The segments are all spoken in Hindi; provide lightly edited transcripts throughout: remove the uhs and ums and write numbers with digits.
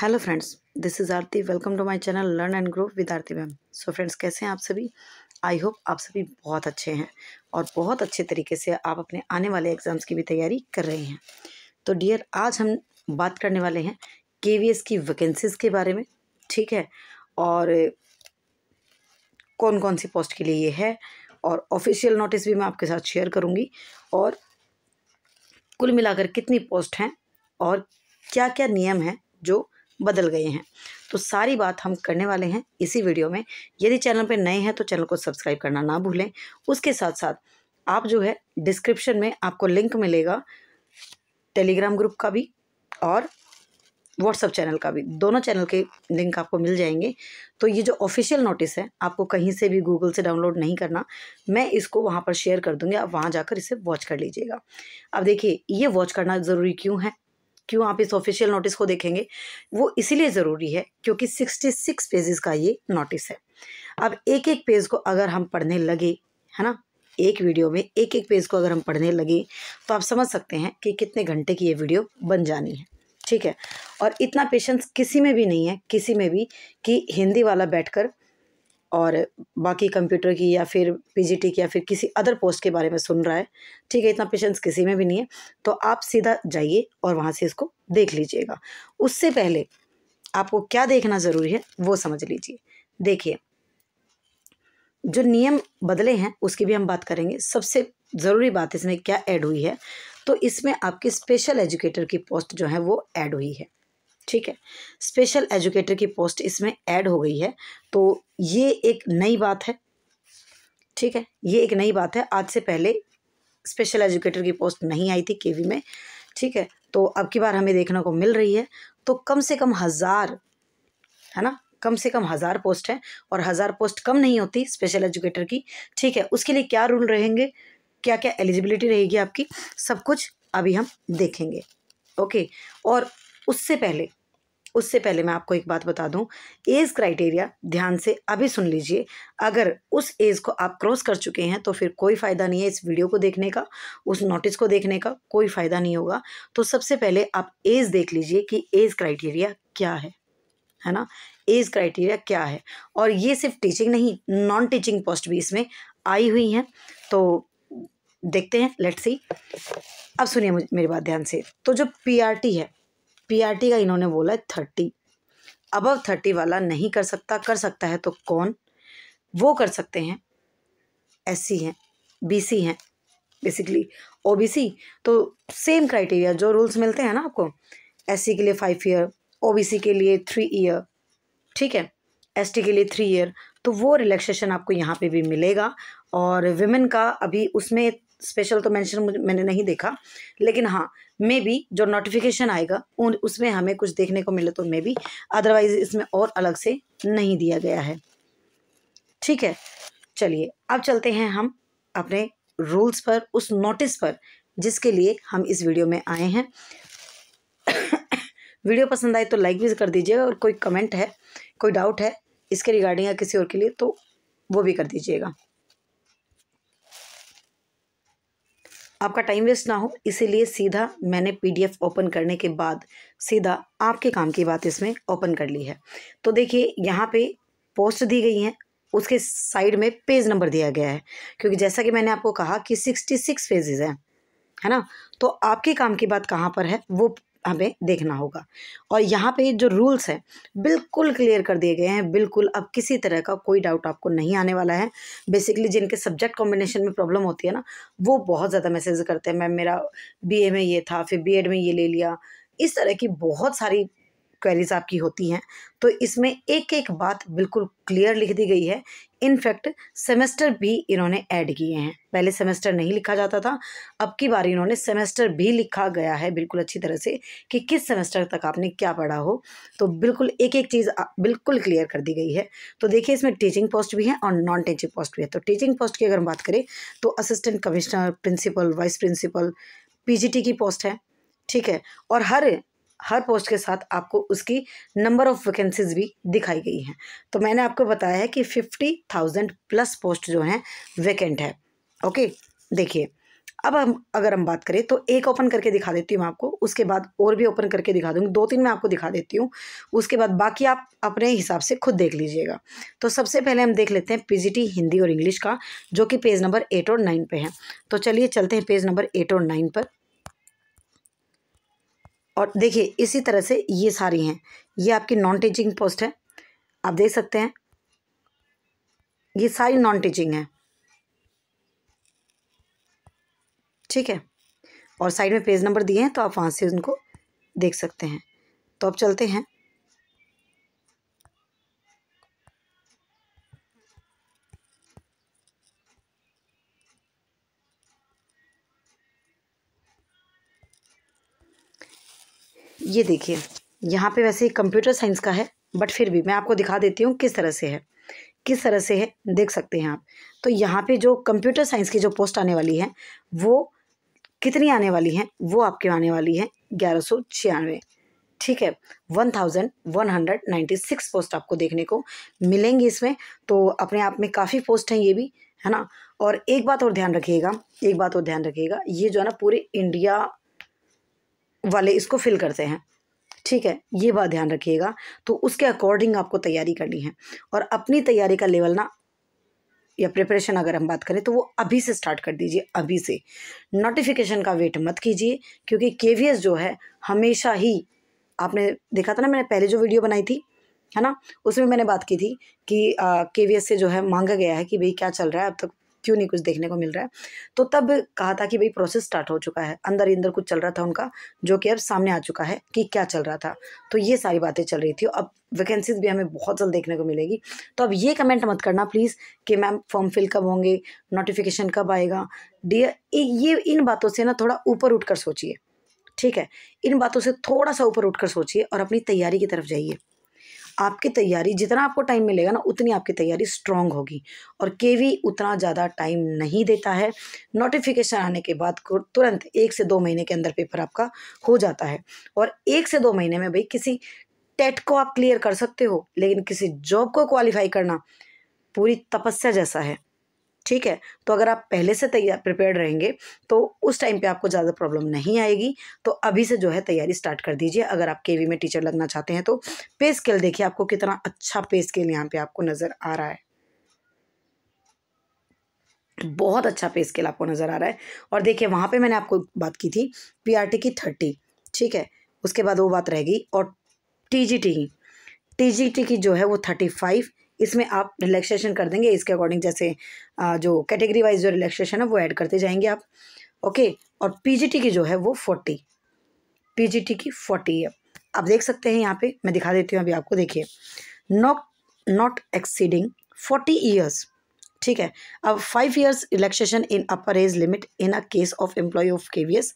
Hello friends, this is Aarti. Welcome to my channel learn and grow with Aarti ma'am. So friends, कैसे हैं आप सभी? आई होप आप सभी बहुत अच्छे हैं और बहुत अच्छे तरीके से आप अपने आने वाले एग्ज़ाम्स की भी तैयारी कर रहे हैं। तो डियर, आज हम बात करने वाले हैं केवीएस की वैकेंसीज़ के बारे में, ठीक है, और कौन कौन सी पोस्ट के लिए ये है, और ऑफिशियल नोटिस भी मैं आपके साथ शेयर करूँगी, और कुल मिलाकर कितनी पोस्ट हैं और क्या क्या नियम हैं जो बदल गए हैं। तो सारी बात हम करने वाले हैं इसी वीडियो में। यदि चैनल पे नए हैं तो चैनल को सब्सक्राइब करना ना भूलें। उसके साथ साथ आप जो है डिस्क्रिप्शन में आपको लिंक मिलेगा टेलीग्राम ग्रुप का भी और व्हाट्सअप चैनल का भी। दोनों चैनल के लिंक आपको मिल जाएंगे। तो ये जो ऑफिशियल नोटिस है आपको कहीं से भी गूगल से डाउनलोड नहीं करना, मैं इसको वहाँ पर शेयर कर दूँगी, आप वहाँ जाकर इसे वॉच कर लीजिएगा। अब देखिए, ये वॉच करना ज़रूरी क्यों है, क्यों आप इस ऑफिशियल नोटिस को देखेंगे, वो इसीलिए ज़रूरी है क्योंकि 66 पेजेस का ये नोटिस है। अब एक एक पेज को अगर हम पढ़ने लगे, है ना, एक वीडियो में एक एक पेज को अगर हम पढ़ने लगे तो आप समझ सकते हैं कि कितने घंटे की ये वीडियो बन जानी है, ठीक है। और इतना पेशेंस किसी में भी नहीं है, किसी में भी, कि हिंदी वाला बैठकर और बाकी कंप्यूटर की या फिर पीजीटी की या फिर किसी अदर पोस्ट के बारे में सुन रहा है, ठीक है। इतना पेशेंस किसी में भी नहीं है। तो आप सीधा जाइए और वहाँ से इसको देख लीजिएगा। उससे पहले आपको क्या देखना ज़रूरी है वो समझ लीजिए। देखिए, जो नियम बदले हैं उसकी भी हम बात करेंगे। सबसे ज़रूरी बात इसमें क्या ऐड हुई है, तो इसमें आपकी स्पेशल एजुकेटर की पोस्ट जो है वो ऐड हुई है, ठीक है। स्पेशल एजुकेटर की पोस्ट इसमें ऐड हो गई है। तो ये एक नई बात है, ठीक है, ये एक नई बात है। आज से पहले स्पेशल एजुकेटर की पोस्ट नहीं आई थी केवी में, ठीक है। तो अब की बार हमें देखने को मिल रही है। तो कम से कम 1000, है ना, कम से कम 1000 पोस्ट है, और 1000 पोस्ट कम नहीं होती स्पेशल एजुकेटर की, ठीक है। उसके लिए क्या रूल रहेंगे, क्या क्या एलिजिबिलिटी रहेगी आपकी, सब कुछ अभी हम देखेंगे, ओके। और उससे पहले मैं आपको एक बात बता दूं, एज क्राइटेरिया ध्यान से अभी सुन लीजिए। अगर उस एज को आप क्रॉस कर चुके हैं तो फिर कोई फ़ायदा नहीं है इस वीडियो को देखने का, उस नोटिस को देखने का कोई फ़ायदा नहीं होगा। तो सबसे पहले आप एज देख लीजिए कि एज क्राइटेरिया क्या है ना, एज क्राइटेरिया क्या है। और ये सिर्फ टीचिंग नहीं, नॉन टीचिंग पोस्ट भी इसमें आई हुई हैं। तो देखते हैं, लेट्स सी। अब सुनिए मेरी बात ध्यान से। तो जो पीआरटी है, पीआरटी का इन्होंने बोला है 30, अबव 30 वाला नहीं कर सकता। कर सकता है तो कौन? वो कर सकते हैं एससी हैं, बीसी हैं, बेसिकली ओबीसी। तो सेम क्राइटेरिया, जो रूल्स मिलते हैं ना आपको, एससी के लिए 5 ईयर, ओबीसी के लिए 3 ईयर, ठीक है, एसटी के लिए 3 ईयर। तो वो रिलैक्सेशन आपको यहाँ पे भी मिलेगा। और विमेन का अभी उसमें स्पेशल तो मेंशन मैंने नहीं देखा, लेकिन हाँ, मे बी जो नोटिफिकेशन आएगा उसमें हमें कुछ देखने को मिले तो मे बी, अदरवाइज इसमें और अलग से नहीं दिया गया है, ठीक है। चलिए अब चलते हैं हम अपने रूल्स पर, उस नोटिस पर जिसके लिए हम इस वीडियो में आए हैं। वीडियो पसंद आए तो लाइक भी कर दीजिएगा, और कोई कमेंट है, कोई डाउट है इसके रिगार्डिंग या किसी और के लिए तो वो भी कर दीजिएगा। आपका टाइम वेस्ट ना हो इसीलिए सीधा मैंने पीडीएफ ओपन करने के बाद सीधा आपके काम की बात इसमें ओपन कर ली है। तो देखिए, यहाँ पे पोस्ट दी गई हैं, उसके साइड में पेज नंबर दिया गया है, क्योंकि जैसा कि मैंने आपको कहा कि 66 पेजेस हैं, है ना। तो आपके काम की बात कहाँ पर है वो हमें देखना होगा। और यहाँ पे जो रूल्स हैं बिल्कुल क्लियर कर दिए गए हैं, बिल्कुल। अब किसी तरह का कोई डाउट आपको नहीं आने वाला है। बेसिकली जिनके सब्जेक्ट कॉम्बिनेशन में प्रॉब्लम होती है ना, वो बहुत ज़्यादा मैसेज करते हैं, मैम मेरा बीए में ये था, फिर बीएड में ये ले लिया, इस तरह की बहुत सारी क्वेरीज आपकी होती हैं। तो इसमें एक एक बात बिल्कुल क्लियर लिख दी गई है। इनफैक्ट सेमेस्टर भी इन्होंने ऐड किए हैं। पहले सेमेस्टर नहीं लिखा जाता था, अब की बार इन्होंने सेमेस्टर भी लिखा गया है बिल्कुल अच्छी तरह से, कि किस सेमेस्टर तक आपने क्या पढ़ा हो। तो बिल्कुल एक एक चीज़ बिल्कुल क्लियर कर दी गई है। तो देखिए, इसमें टीचिंग पोस्ट भी है और नॉन टीचिंग पोस्ट भी है। तो टीचिंग पोस्ट की अगर हम बात करें तो assistant commissioner, principal, vice principal, PGT की पोस्ट है, ठीक है। और हर पोस्ट के साथ आपको उसकी नंबर ऑफ वैकेंसीज भी दिखाई गई हैं। तो मैंने आपको बताया है कि 50,000 प्लस पोस्ट जो हैं वैकेंट है, ओके। देखिए, अब अगर हम बात करें तो एक ओपन करके दिखा देती हूँ आपको, उसके बाद और भी ओपन करके दिखा दूँगी, 2-3 मैं आपको दिखा देती हूँ, उसके बाद बाकी आप अपने हिसाब से खुद देख लीजिएगा। तो सबसे पहले हम देख लेते हैं पीजीटी हिंदी और इंग्लिश का, जो कि पेज नंबर 8 और 9 पे है। तो चलिए चलते हैं पेज नंबर 8 और 9 पर। और देखिए इसी तरह से ये सारी हैं, ये आपकी नॉन टीचिंग पोस्ट है, आप देख सकते हैं ये सारी नॉन टीचिंग है, ठीक है। और साइड में पेज नंबर दिए हैं तो आप वहाँ से उनको देख सकते हैं। तो अब चलते हैं, ये देखिए यहाँ पे वैसे कंप्यूटर साइंस का है, बट फिर भी मैं आपको दिखा देती हूँ किस तरह से है, किस तरह से है, देख सकते हैं आप। तो यहाँ पे जो कंप्यूटर साइंस की जो पोस्ट आने वाली है वो कितनी आने वाली हैं, वो आपके आने वाली है 1196, ठीक है। 1196 पोस्ट आपको देखने को मिलेंगी इसमें। तो अपने आप में काफ़ी पोस्ट हैं ये भी, है ना। और एक बात और ध्यान रखिएगा, एक बात और ध्यान रखिएगा, ये जो है ना पूरे इंडिया वाले इसको फिल करते हैं, ठीक है, ये बात ध्यान रखिएगा। तो उसके अकॉर्डिंग आपको तैयारी करनी है, और अपनी तैयारी का लेवल ना या प्रिपरेशन अगर हम बात करें तो वो अभी से स्टार्ट कर दीजिए, अभी से। नोटिफिकेशन का वेट मत कीजिए, क्योंकि केवीएस जो है हमेशा ही, आपने देखा था ना मैंने पहले जो वीडियो बनाई थी, है ना, उसमें मैंने बात की थी कि केवीएस से जो है मांगा गया है कि भाई क्या चल रहा है, अब तक क्यों नहीं कुछ देखने को मिल रहा है। तो तब कहा था कि भाई प्रोसेस स्टार्ट हो चुका है, अंदर ही अंदर कुछ चल रहा था उनका, जो कि अब सामने आ चुका है कि क्या चल रहा था। तो ये सारी बातें चल रही थी। अब वैकेंसीज भी हमें बहुत जल्द देखने को मिलेगी। तो अब ये कमेंट मत करना प्लीज़ कि मैम फॉर्म फिल कब होंगे, नोटिफिकेशन कब आएगा। डियर, ये इन बातों से ना थोड़ा ऊपर उठकर सोचिए, ठीक है। इन बातों से थोड़ा सा ऊपर उठकर सोचिए और अपनी तैयारी की तरफ जाइए। आपकी तैयारी, जितना आपको टाइम मिलेगा ना उतनी आपकी तैयारी स्ट्रांग होगी। और केवी उतना ज़्यादा टाइम नहीं देता है। नोटिफिकेशन आने के बाद तुरंत 1 से 2 महीने के अंदर पेपर आपका हो जाता है। और 1 से 2 महीने में भाई किसी टेट को आप क्लियर कर सकते हो, लेकिन किसी जॉब को क्वालिफाई करना पूरी तपस्या जैसा है, ठीक है। तो अगर आप पहले से तैयार प्रिपेयर्ड रहेंगे तो उस टाइम पे आपको ज़्यादा प्रॉब्लम नहीं आएगी। तो अभी से जो है तैयारी स्टार्ट कर दीजिए अगर आप केवी में टीचर लगना चाहते हैं तो। पे स्केल देखिए आपको कितना अच्छा पे स्केल यहाँ पे आपको नज़र आ रहा है, बहुत अच्छा पे स्केल आपको नज़र आ रहा है। और देखिए वहाँ पे मैंने आपको बात की थी पीआरटी की 30, ठीक है, उसके बाद वो बात रहेगी। और टीजीटी की जो है वो 35, इसमें आप रिलैक्सेशन कर देंगे इसके अकॉर्डिंग, जैसे जो कैटेगरी वाइज जो रिलैक्सेशन है वो ऐड करते जाएंगे आप, ओके। और पीजीटी की जो है वो 40, पीजीटी की 40 है। आप देख सकते हैं यहाँ पे, मैं दिखा देती हूँ अभी आपको, देखिए नॉट एक्सीडिंग 40 ईयर्स, ठीक है। अब 5 years relaxation in upper age limit in a case of employ of KVS,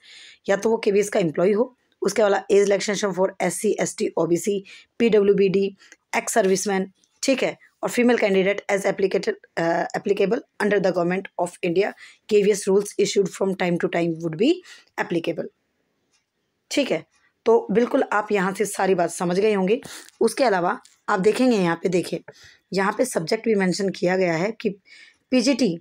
या तो वो केवीएस का एम्प्लॉय हो। उसके वाला age relaxation for SC ST OBC PWBD ex serviceman, ठीक है। और female candidate as applicable under the government of India KVS rules issued from time to time would be applicable, ठीक है। तो बिल्कुल आप यहाँ से सारी बात समझ गए होंगे। उसके अलावा आप देखेंगे यहाँ पे, देखिए यहाँ पे सब्जेक्ट भी मेंशन किया गया है कि पीजीटी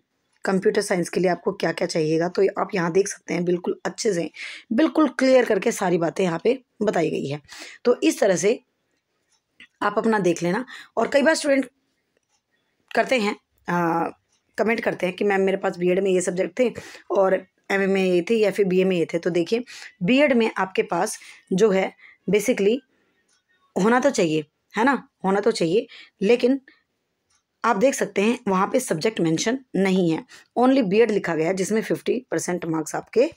कंप्यूटर साइंस के लिए आपको क्या क्या चाहिएगा। तो आप यहाँ देख सकते हैं बिल्कुल अच्छे से, बिल्कुल क्लियर करके सारी बातें यहाँ पे बताई गई है। तो इस तरह से आप अपना देख लेना। और कई बार स्टूडेंट करते हैं, कमेंट करते हैं कि मैम मेरे पास बीएड में ये सब्जेक्ट थे और एमए में ये थे या फिर बीए में ये थे। तो देखिए बीएड में आपके पास जो है बेसिकली होना तो चाहिए, है ना, होना तो चाहिए, लेकिन आप देख सकते हैं वहाँ पे सब्जेक्ट मेंशन नहीं है, ओनली बीएड लिखा गया है जिसमें 50% मार्क्स आपके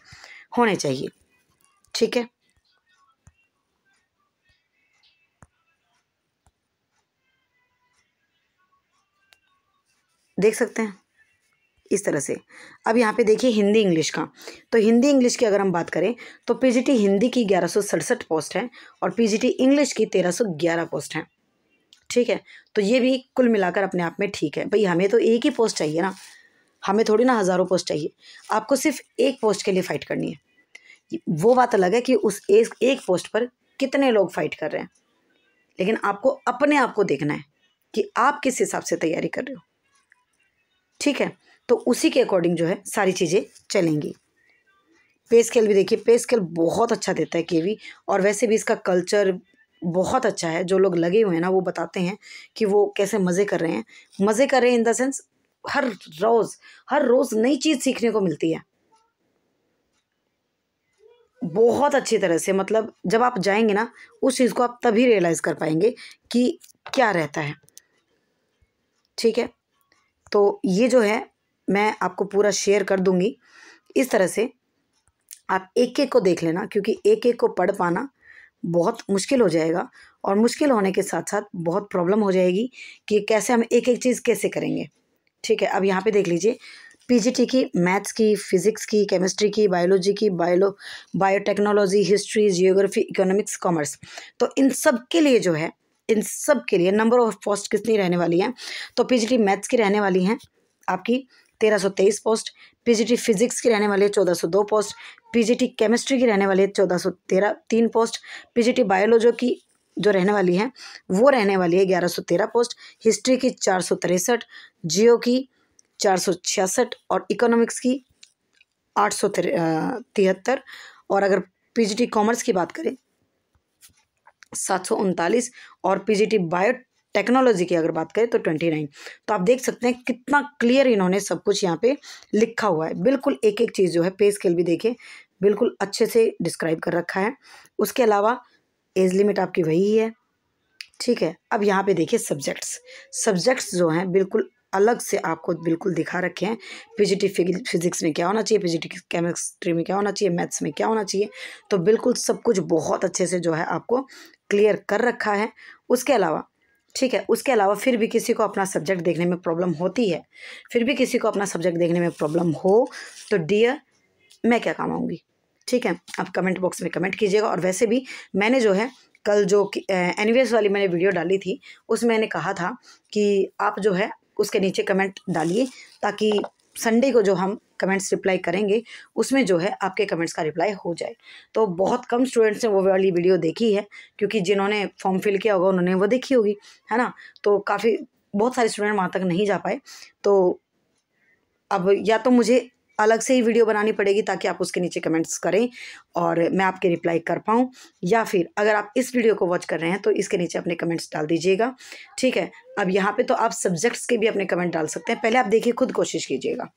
होने चाहिए, ठीक है। देख सकते हैं इस तरह से। अब यहाँ पे देखिए हिंदी इंग्लिश का, तो हिंदी इंग्लिश की अगर हम बात करें तो पीजीटी हिंदी की 1167 पोस्ट है और पीजीटी इंग्लिश की 1311 पोस्ट है, ठीक है। तो ये भी कुल मिलाकर अपने आप में ठीक है। भाई हमें तो एक ही पोस्ट चाहिए ना, हमें थोड़ी ना हज़ारों पोस्ट चाहिए। आपको सिर्फ एक पोस्ट के लिए फ़ाइट करनी है। वो बात अलग है कि उस एक पोस्ट पर कितने लोग फाइट कर रहे हैं, लेकिन आपको अपने आप को देखना है कि आप किस हिसाब से तैयारी कर रहे हो, ठीक है। तो उसी के अकॉर्डिंग जो है सारी चीज़ें चलेंगी, पे स्केल भी देखिए, पे स्केल बहुत अच्छा देता है केवी, और वैसे भी इसका कल्चर बहुत अच्छा है। जो लोग लगे हुए हैं ना वो बताते हैं कि वो कैसे मज़े कर रहे हैं, मज़े कर रहे हैं इन द सेंस हर रोज़ नई चीज़ सीखने को मिलती है बहुत अच्छी तरह से। मतलब जब आप जाएंगे ना उस चीज़ को आप तभी रियलाइज़ कर पाएंगे कि क्या रहता है। ठीक है, तो ये जो है मैं आपको पूरा शेयर कर दूंगी। इस तरह से आप एक एक को देख लेना, क्योंकि एक एक को पढ़ पाना बहुत मुश्किल हो जाएगा, और मुश्किल होने के साथ साथ बहुत प्रॉब्लम हो जाएगी कि कैसे हम एक एक चीज़ कैसे करेंगे। ठीक है, अब यहाँ पे देख लीजिए, पीजीटी की मैथ्स की, फिजिक्स की, केमिस्ट्री की, बायोलॉजी की, biotechnology, history, geography, economics, commerce. तो इन सब के लिए जो है, इन सब के लिए नंबर ऑफ पोस्ट कितनी रहने वाली हैं? तो पीजीटी मैथ्स की रहने वाली हैं आपकी 1323 पोस्ट, पीजीटी फिजिक्स की रहने वाली है 1402 पोस्ट, पीजीटी केमिस्ट्री की रहने वाली है 1413 3 पोस्ट, पीजीटी बायोलॉजी की जो रहने वाली है वो रहने वाली है 1113 पोस्ट, हिस्ट्री की 463, जियो की 466, और इकोनॉमिक्स की 873, और अगर पीजीटी कॉमर्स की बात करें 739, और पीजीटी बायो टेक्नोलॉजी की अगर बात करें तो 29। तो आप देख सकते हैं कितना क्लियर इन्होंने सब कुछ यहाँ पे लिखा हुआ है, बिल्कुल एक एक चीज़ जो है पे स्केल भी देखें बिल्कुल अच्छे से डिस्क्राइब कर रखा है। उसके अलावा एज लिमिट आपकी वही है। ठीक है, अब यहाँ पे देखिए सब्जेक्ट्स जो हैं बिल्कुल अलग से आपको बिल्कुल दिखा रखे हैं। पीजीटी फिजिक्स में क्या होना चाहिए, पीजीटी केमिस्ट्री में क्या होना चाहिए, मैथ्स में क्या होना चाहिए, तो बिल्कुल सब कुछ बहुत अच्छे से जो है आपको क्लियर कर रखा है। उसके अलावा ठीक है, उसके अलावा फिर भी किसी को अपना सब्जेक्ट देखने में प्रॉब्लम होती है, फिर भी किसी को अपना सब्जेक्ट देखने में प्रॉब्लम हो तो डियर मैं क्या काम आऊँगी। ठीक है, आप कमेंट बॉक्स में कमेंट कीजिएगा। और वैसे भी मैंने जो है कल जो एनिवर्स वाली मैंने वीडियो डाली थी उसमें मैंने कहा था कि आप जो है उसके नीचे कमेंट डालिए, ताकि संडे को जो हम कमेंट्स रिप्लाई करेंगे उसमें जो है आपके कमेंट्स का रिप्लाई हो जाए। तो बहुत कम स्टूडेंट्स ने वो वाली वीडियो देखी है, क्योंकि जिन्होंने फॉर्म फिल किया होगा उन्होंने वो देखी होगी, है ना। तो बहुत सारे स्टूडेंट वहाँ तक नहीं जा पाए, तो अब या तो मुझे अलग से ही वीडियो बनानी पड़ेगी ताकि आप उसके नीचे कमेंट्स करें और मैं आपके रिप्लाई कर पाऊँ, या फिर अगर आप इस वीडियो को वॉच कर रहे हैं तो इसके नीचे अपने कमेंट्स डाल दीजिएगा। ठीक है, अब यहाँ पे तो आप सब्जेक्ट्स के भी अपने कमेंट डाल सकते हैं, पहले आप देखिए, खुद कोशिश कीजिएगा।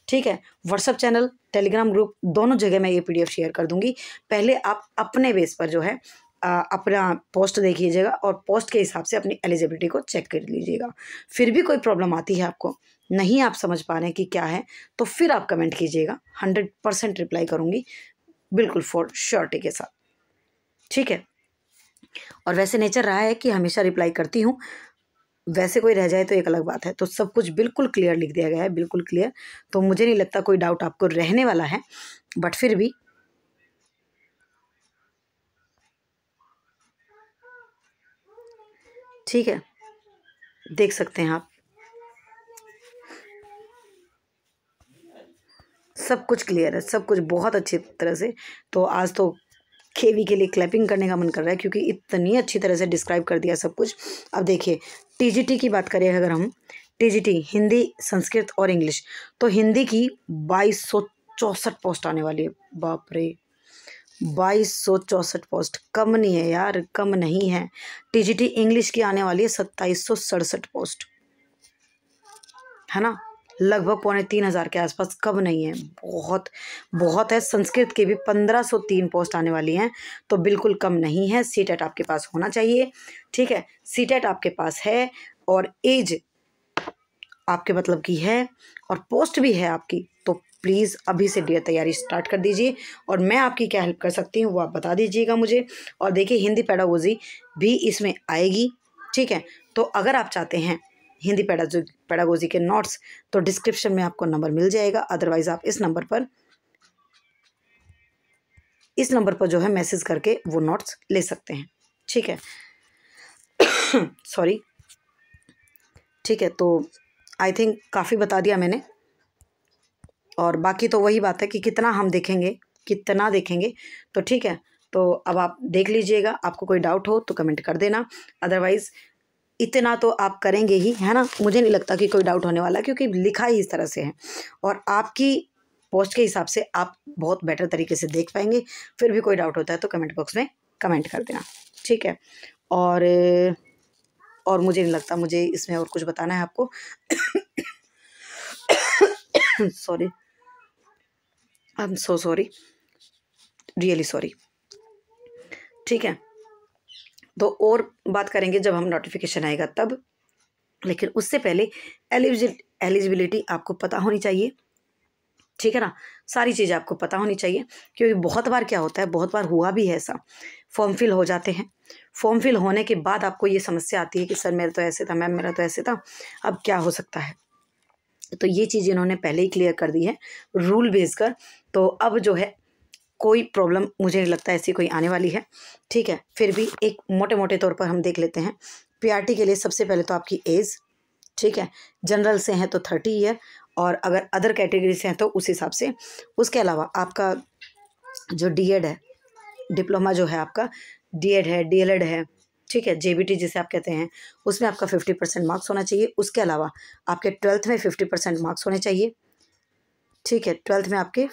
ठीक है, व्हाट्सअप चैनल, टेलीग्राम ग्रुप, दोनों जगह मैं ये PDF शेयर कर दूँगी। पहले आप अपने बेस पर जो है अपना पोस्ट देख लीजिएगा और पोस्ट के हिसाब से अपनी एलिजिबिलिटी को चेक कर लीजिएगा। फिर भी कोई प्रॉब्लम आती है, आपको नहीं आप समझ पा रहे हैं कि क्या है, तो फिर आप कमेंट कीजिएगा, 100% रिप्लाई करूँगी बिल्कुल फॉर श्योरिटी के साथ। ठीक है, और वैसे नेचर रहा है कि हमेशा रिप्लाई करती हूँ, वैसे कोई रह जाए तो एक अलग बात है। तो सब कुछ बिल्कुल क्लियर लिख दिया गया है, बिल्कुल क्लियर, तो मुझे नहीं लगता कोई डाउट आपको रहने वाला है, बट फिर भी ठीक है, देख सकते हैं आप, सब कुछ क्लियर है, सब कुछ बहुत अच्छी तरह से। तो आज तो केवी के लिए क्लैपिंग करने का मन कर रहा है, क्योंकि इतनी अच्छी तरह से डिस्क्राइब कर दिया सब कुछ। अब देखिए, टीजीटी की बात करें अगर हम, टीजीटी हिंदी, संस्कृत और इंग्लिश, तो हिंदी की 2264 पोस्ट आने वाली है। बाप रे, 2264 पोस्ट, कम नहीं है यार, कम नहीं है। टीजीटी इंग्लिश की आने वाली है 2767 पोस्ट, है ना, लगभग 2500 के आसपास, कम नहीं है, बहुत बहुत है। संस्कृत के भी 1503 पोस्ट आने वाली हैं, तो बिल्कुल कम नहीं है। सीटेट आपके पास होना चाहिए। ठीक है, सीटेट आपके पास है और एज आपके मतलब की है और पोस्ट भी है आपकी, तो प्लीज़ अभी से डियर तैयारी स्टार्ट कर दीजिए। और मैं आपकी क्या हेल्प कर सकती हूँ वो आप बता दीजिएगा मुझे। और देखिए, हिंदी पेडागोजी भी इसमें आएगी। ठीक है, तो अगर आप चाहते हैं हिंदी पेडागोजी के नोट्स, तो डिस्क्रिप्शन में आपको नंबर मिल जाएगा, अदरवाइज़ आप इस नंबर पर जो है मैसेज करके वो नोट्स ले सकते हैं। ठीक है सॉरी। ठीक है, तो आई थिंक काफ़ी बता दिया मैंने, और बाकी तो वही बात है कि कितना हम देखेंगे, कितना देखेंगे। तो ठीक है, तो अब आप देख लीजिएगा, आपको कोई डाउट हो तो कमेंट कर देना, अदरवाइज़ इतना तो आप करेंगे ही, है ना। मुझे नहीं लगता कि कोई डाउट होने वाला है, क्योंकि लिखा ही इस तरह से है। और आपकी पोस्ट के हिसाब से आप बहुत बेटर तरीके से देख पाएंगे। फिर भी कोई डाउट होता है तो कमेंट बॉक्स में कमेंट कर देना, ठीक है। और मुझे नहीं लगता मुझे इसमें और कुछ बताना है आपको। Sorry, I am so sorry, really sorry, ठीक है। तो और बात करेंगे जब हम नोटिफिकेशन आएगा तब, लेकिन उससे पहले एलिजिबिलिटी आपको पता होनी चाहिए, ठीक है ना। सारी चीज़ें आपको पता होनी चाहिए, क्योंकि बहुत बार क्या होता है, बहुत बार हुआ भी है ऐसा, फॉर्म फिल हो जाते हैं, फॉर्म फिल होने के बाद आपको ये समस्या आती है कि सर मेरा तो ऐसे था, मैम मेरा तो ऐसे था, अब क्या हो सकता है। तो ये चीज़ इन्होंने पहले ही क्लियर कर दी है रूल बेस कर। तो अब जो है कोई प्रॉब्लम मुझे नहीं लगता ऐसी कोई आने वाली है, ठीक है। फिर भी एक मोटे मोटे तौर पर हम देख लेते हैं। पीआरटी के लिए सबसे पहले तो आपकी एज, ठीक है, जनरल से हैं तो 30 ईयर, और अगर अदर कैटेगरी से हैं तो उस हिसाब से। उसके अलावा आपका जो डीएड है, डिप्लोमा जो है आपका, डीएड है, डीएलएड है, ठीक है, जेबीटी जिसे आप कहते हैं, उसमें आपका 50% मार्क्स होना चाहिए। उसके अलावा आपके 12th में 50% मार्क्स होने चाहिए, ठीक है, 12th में आपके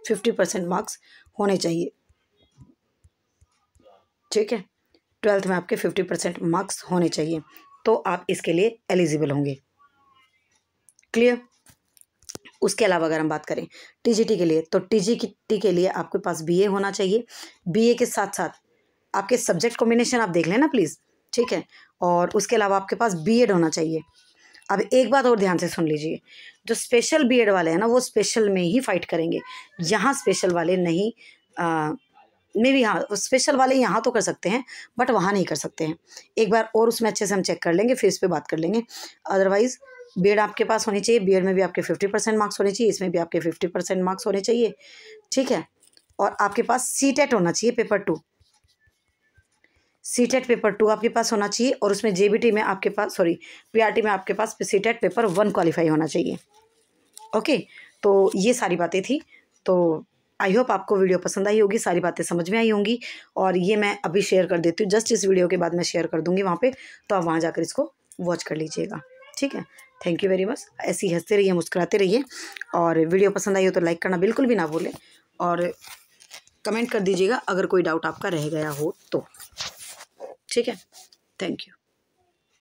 50% मार्क्स होने चाहिए, ठीक है, 12th में आपके 50% मार्क्स होने चाहिए, तो आप इसके लिए एलिजिबल होंगे, क्लियर। उसके अलावा अगर हम बात करें टीजीटी के लिए, तो टीजीटी के लिए आपके पास बीए होना चाहिए। बीए के साथ साथ आपके सब्जेक्ट कॉम्बिनेशन आप देख लेना प्लीज़, ठीक है। और उसके अलावा आपके पास बीएड होना चाहिए। अब एक बात और ध्यान से सुन लीजिए, जो स्पेशल बीएड वाले हैं ना, वो स्पेशल में ही फाइट करेंगे, यहाँ स्पेशल वाले नहीं। मे भी हाँ, स्पेशल वाले यहाँ तो कर सकते हैं बट वहाँ नहीं कर सकते हैं। एक बार और उसमें अच्छे से हम चेक कर लेंगे, फिर इस पर बात कर लेंगे। अदरवाइज़ बीएड आपके पास होनी चाहिए, बीएड में भी आपके 50% मार्क्स होने चाहिए, इसमें भी आपके 50% मार्क्स होने चाहिए, ठीक है। और आपके पास सीटेट होना चाहिए पेपर 2, सीटेट पेपर 2 आपके पास होना चाहिए, और उसमें जेबीटी में आपके पास, सॉरी, पीआरटी में आपके पास सीटेट पेपर 1 क्वालिफाई होना चाहिए, ओके। तो ये सारी बातें थी। तो आई होप आपको वीडियो पसंद आई होगी, सारी बातें समझ में आई होंगी। और ये मैं अभी शेयर कर देती हूँ, जस्ट इस वीडियो के बाद मैं शेयर कर दूँगी वहाँ पे, तो आप वहाँ जाकर इसको वॉच कर लीजिएगा, ठीक है। Thank you very much. ऐसे ही हंसते रहिए, मुस्कुराते रहिए, और वीडियो पसंद आई हो तो लाइक करना बिल्कुल भी ना भूलें, और कमेंट कर दीजिएगा अगर कोई डाउट आपका रह गया हो तो, ठीक है। Thank you.